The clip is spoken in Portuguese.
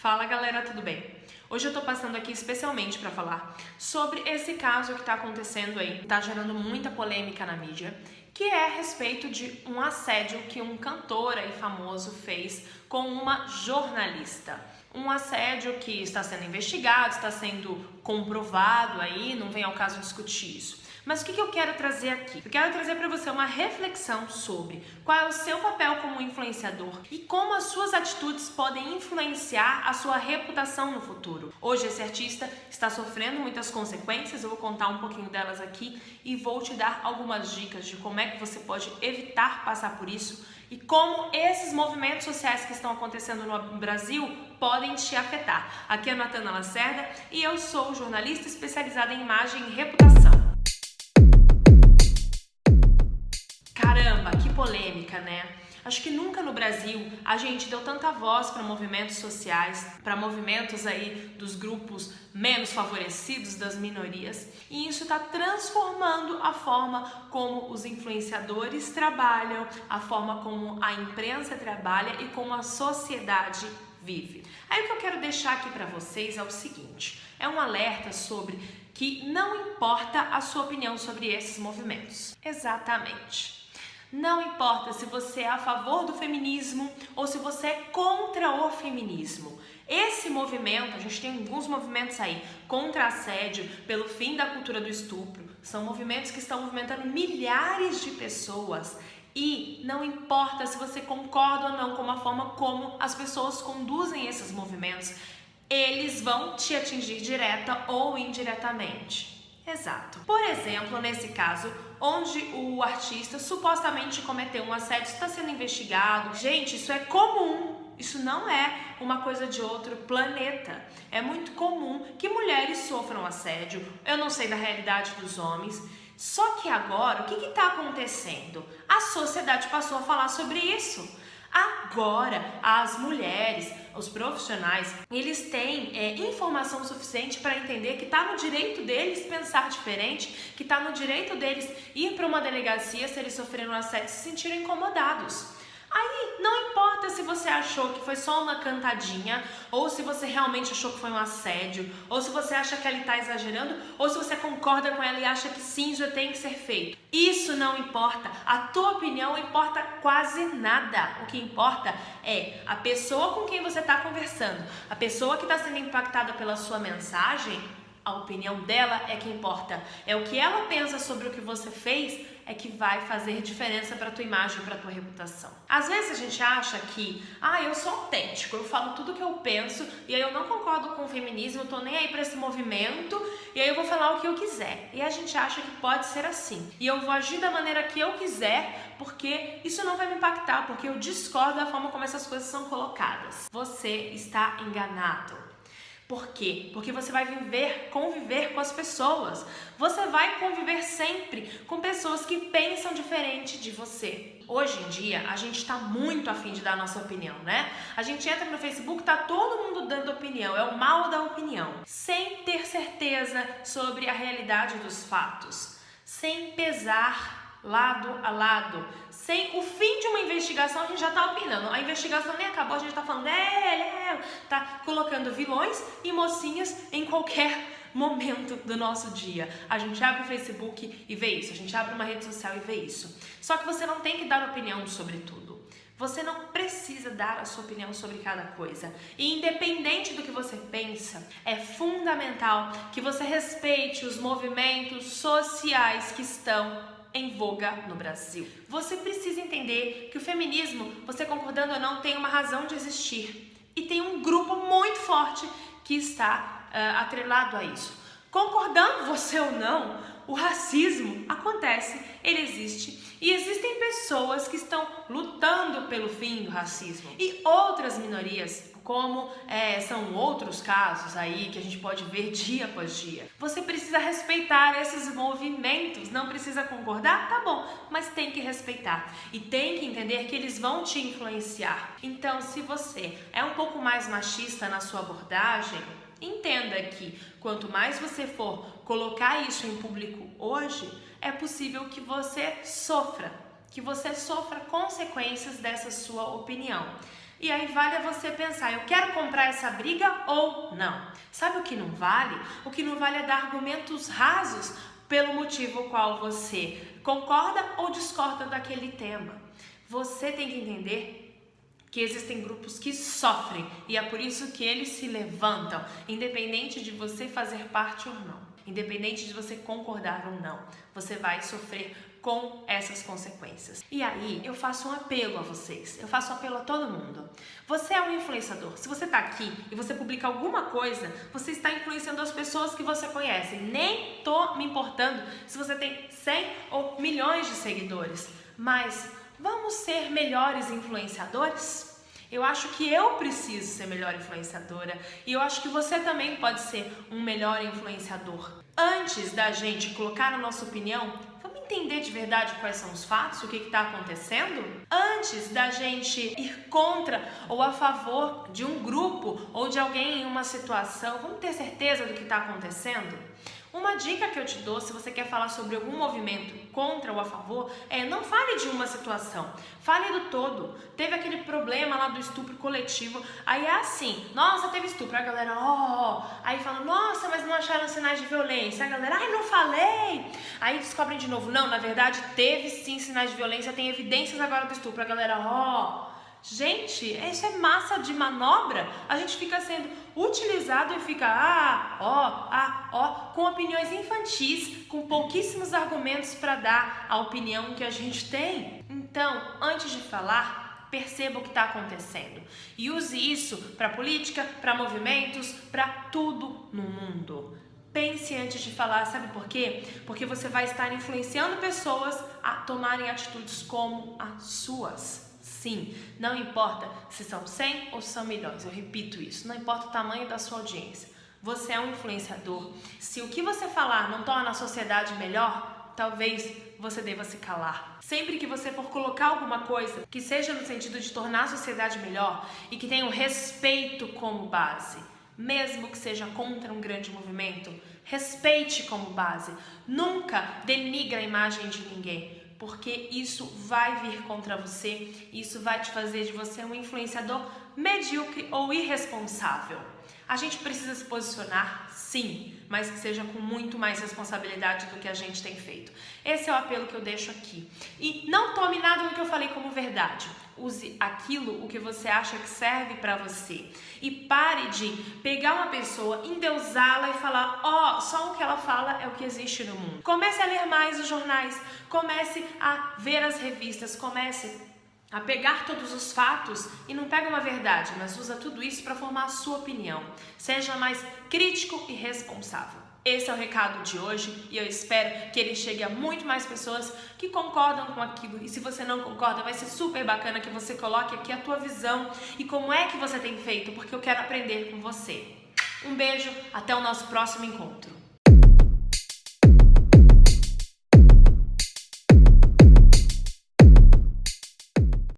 Fala galera, tudo bem? Hoje eu tô passando aqui especialmente para falar sobre esse caso que tá acontecendo aí, tá gerando muita polêmica na mídia, que é a respeito de um assédio que um cantor aí famoso fez com uma jornalista. Um assédio que está sendo investigado, está sendo comprovado aí, não vem ao caso discutir isso. Mas o que eu quero trazer aqui? Eu quero trazer para você uma reflexão sobre qual é o seu papel como influenciador e como as suas atitudes podem influenciar a sua reputação no futuro. Hoje esse artista está sofrendo muitas consequências, eu vou contar um pouquinho delas aqui e vou te dar algumas dicas de como é que você pode evitar passar por isso e como esses movimentos sociais que estão acontecendo no Brasil podem te afetar. Aqui é a Natana Lacerda e eu sou jornalista especializada em imagem e reputação. Caramba, que polêmica, né? Acho que nunca no Brasil a gente deu tanta voz para movimentos sociais, para movimentos aí dos grupos menos favorecidos, das minorias, e isso está transformando a forma como os influenciadores trabalham, a forma como a imprensa trabalha e como a sociedade vive. Aí o que eu quero deixar aqui para vocês é o seguinte, é um alerta sobre que não importa a sua opinião sobre esses movimentos. Exatamente. Não importa se você é a favor do feminismo ou se você é contra o feminismo. Esse movimento, a gente tem alguns movimentos aí, contra assédio, pelo fim da cultura do estupro, são movimentos que estão movimentando milhares de pessoas. E não importa se você concorda ou não com a forma como as pessoas conduzem esses movimentos, eles vão te atingir direta ou indiretamente. Exato. Por exemplo, nesse caso, onde o artista supostamente cometeu um assédio, está sendo investigado. Gente, isso é comum. Isso não é uma coisa de outro planeta. É muito comum que mulheres sofram assédio. Eu não sei da realidade dos homens. Só que agora, o que está acontecendo? A sociedade passou a falar sobre isso. Agora, as mulheres, os profissionais, eles têm informação suficiente para entender que está no direito deles pensar diferente, que está no direito deles ir para uma delegacia se eles sofreram assédio e se sentiram incomodados. Aí, não importa se você achou que foi só uma cantadinha, ou se você realmente achou que foi um assédio, ou se você acha que ela está exagerando, ou se você concorda com ela e acha que sim, já tem que ser feito. Isso não importa. A tua opinião não importa quase nada. O que importa é a pessoa com quem você está conversando, a pessoa que está sendo impactada pela sua mensagem. A opinião dela é que importa. É o que ela pensa sobre o que você fez é que vai fazer diferença para tua imagem, para tua reputação. Às vezes a gente acha que, eu sou autêntico, eu falo tudo o que eu penso e aí eu não concordo com o feminismo, eu tô nem aí para esse movimento e aí eu vou falar o que eu quiser. E a gente acha que pode ser assim. E eu vou agir da maneira que eu quiser porque isso não vai me impactar, porque eu discordo da forma como essas coisas são colocadas. Você está enganado. Por quê? Porque você vai conviver com as pessoas. Você vai conviver sempre com pessoas que pensam diferente de você. Hoje em dia, a gente está muito afim de dar a nossa opinião, né? A gente entra no Facebook, tá todo mundo dando opinião, é o mal da opinião. Sem ter certeza sobre a realidade dos fatos. Sem pesar lado a lado, sem o fim de uma investigação, a gente já tá opinando. A investigação nem acabou, a gente tá falando, tá colocando vilões e mocinhas em qualquer momento do nosso dia. A gente abre o Facebook e vê isso, a gente abre uma rede social e vê isso. Só que você não tem que dar opinião sobre tudo. Você não precisa dar a sua opinião sobre cada coisa. E independente do que você pensa, é fundamental que você respeite os movimentos sociais que estão em voga no Brasil. Você precisa entender que o feminismo, você concordando ou não, tem uma razão de existir. E tem um grupo muito forte que está atrelado a isso. Concordando você ou não, o racismo acontece, ele existe. E existem pessoas que estão lutando pelo fim do racismo. E outras minorias, como são outros casos aí que a gente pode ver dia após dia. Você precisa respeitar esses movimentos, não precisa concordar? Tá bom, mas tem que respeitar. E tem que entender que eles vão te influenciar. Então, se você é um pouco mais machista na sua abordagem, entenda que quanto mais você for colocar isso em público hoje, é possível que você sofra consequências dessa sua opinião. E aí vale a você pensar, eu quero comprar essa briga ou não? Sabe o que não vale? O que não vale é dar argumentos rasos pelo motivo qual você concorda ou discorda daquele tema. Você tem que entender que existem grupos que sofrem e é por isso que eles se levantam, independente de você fazer parte ou não, independente de você concordar ou não, você vai sofrer com essas consequências. E aí eu faço um apelo a vocês, eu faço um apelo a todo mundo. Você é um influenciador. Se você está aqui e você publica alguma coisa, você está influenciando as pessoas que você conhece. Nem tô me importando se você tem 100 ou milhões de seguidores, mas vamos ser melhores influenciadores? Eu acho que eu preciso ser melhor influenciadora e eu acho que você também pode ser um melhor influenciador. Antes da gente colocar a nossa opinião, vamos entender de verdade quais são os fatos, o que está acontecendo? Antes da gente ir contra ou a favor de um grupo ou de alguém em uma situação, vamos ter certeza do que está acontecendo? Uma dica que eu te dou, se você quer falar sobre algum movimento contra ou a favor, não fale de uma situação, fale do todo. Teve aquele problema lá do estupro coletivo, aí é assim, nossa, teve estupro, a galera, aí fala, nossa, mas não acharam sinais de violência, a galera, ai, não falei, aí descobrem de novo, não, na verdade teve sim sinais de violência, tem evidências agora do estupro, a galera, gente, isso é massa de manobra. A gente fica sendo utilizado e fica com opiniões infantis, com pouquíssimos argumentos para dar a opinião que a gente tem. Então, antes de falar, perceba o que está acontecendo e use isso para política, para movimentos, para tudo no mundo. Pense antes de falar, sabe por quê? Porque você vai estar influenciando pessoas a tomarem atitudes como as suas. Sim, não importa se são 100 ou são milhões, eu repito isso, não importa o tamanho da sua audiência. Você é um influenciador. Se o que você falar não torna a sociedade melhor, talvez você deva se calar. Sempre que você for colocar alguma coisa que seja no sentido de tornar a sociedade melhor e que tenha o respeito como base, mesmo que seja contra um grande movimento, respeite como base. Nunca denigra a imagem de ninguém, porque isso vai vir contra você, isso vai te fazer de você um influenciador medíocre ou irresponsável. A gente precisa se posicionar, sim, mas que seja com muito mais responsabilidade do que a gente tem feito. Esse é o apelo que eu deixo aqui. E não tome nada do que eu falei como verdade. Use aquilo, o que você acha que serve para você. E pare de pegar uma pessoa, endeusá-la e falar, só o que ela fala é o que existe no mundo. Comece a ler mais os jornais, comece a ver as revistas, comece a pegar todos os fatos e não pega uma verdade, mas usa tudo isso para formar a sua opinião. Seja mais crítico e responsável. Esse é o recado de hoje e eu espero que ele chegue a muito mais pessoas que concordam com aquilo. E se você não concorda, vai ser super bacana que você coloque aqui a tua visão e como é que você tem feito, porque eu quero aprender com você. Um beijo, até o nosso próximo encontro.